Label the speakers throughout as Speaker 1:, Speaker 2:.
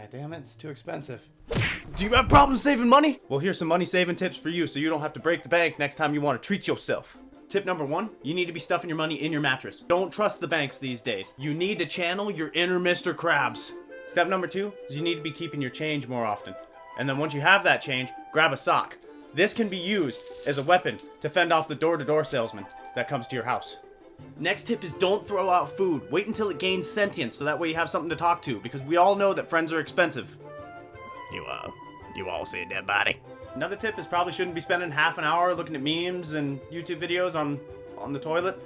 Speaker 1: God damn it, it's too expensive. Do you have problems saving money? Well, here's some money saving tips for you so you don't have to break the bank next time you want to treat yourself. Tip number 1, you need to be stuffing your money in your mattress. Don't trust the banks these days. You need to channel your inner Mr. Krabs. Step number 2 is you need to be keeping your change more often. And then once you have that change, grab a sock. This can be used as a weapon to fend off the door-to-door salesman that comes to your house. Next tip is don't throw out food. Wait until it gains sentience so that way you have something to talk to, because we all know that friends are expensive. You all see a dead body? Another tip is probably shouldn't be spending half an hour looking at memes and YouTube videos on the toilet.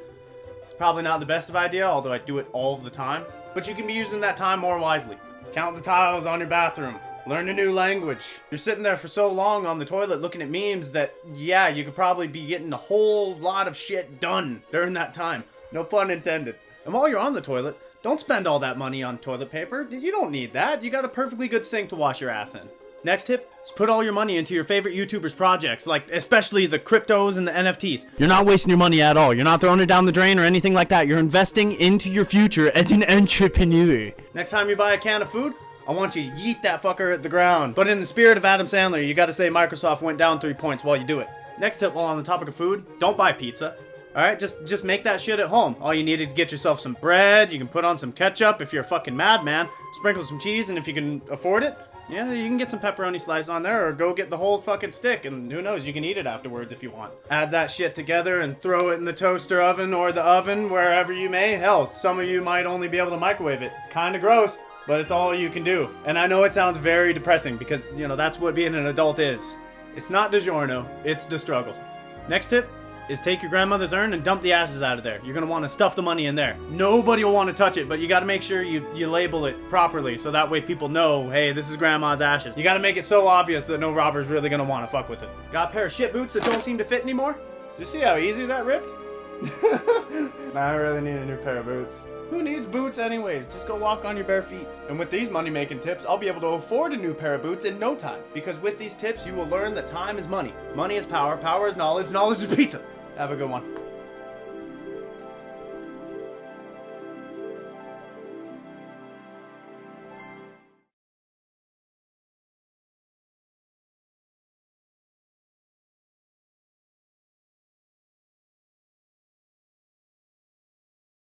Speaker 1: It's probably not the best of idea, although I do it all the time. But you can be using that time more wisely. Count the tiles on your bathroom. Learn a new language. You're sitting there for so long on the toilet looking at memes that, yeah, you could probably be getting a whole lot of shit done during that time. No pun intended. And while you're on the toilet, don't spend all that money on toilet paper. You don't need that. You got a perfectly good sink to wash your ass in. Next tip is put all your money into your favorite YouTubers' projects, like especially the cryptos and the NFTs. You're not wasting your money at all. You're not throwing it down the drain or anything like that. You're investing into your future as an entrepreneur. Next time you buy a can of food, I want you to yeet that fucker at the ground. But in the spirit of Adam Sandler, you gotta say Microsoft went down 3 points while you do it. Next tip, while on the topic of food, don't buy pizza. Alright, just make that shit at home. All you need is get yourself some bread, you can put on some ketchup if you're a fucking madman, sprinkle some cheese, and if you can afford it, yeah, you can get some pepperoni slice on there, or go get the whole fucking stick, and who knows, you can eat it afterwards if you want. Add that shit together and throw it in the toaster oven or the oven, wherever you may. Hell, some of you might only be able to microwave it. It's kinda gross, but it's all you can do. And I know it sounds very depressing because, you know, that's what being an adult is. It's not DiGiorno, it's the struggle. Next tip is take your grandmother's urn and dump the ashes out of there. You're gonna want to stuff the money in there. Nobody will want to touch it, but you gotta make sure you label it properly so that way people know, hey, this is grandma's ashes. You gotta make it so obvious that no robber's really gonna want to fuck with it. Got a pair of shit boots that don't seem to fit anymore? Did you see how easy that ripped? I really need a new pair of boots. Who needs boots anyways? Just go walk on your bare feet. And with these money-making tips, I'll be able to afford a new pair of boots in no time. Because with these tips, you will learn that time is money. Money is power, power is knowledge, knowledge is pizza. Have a good one.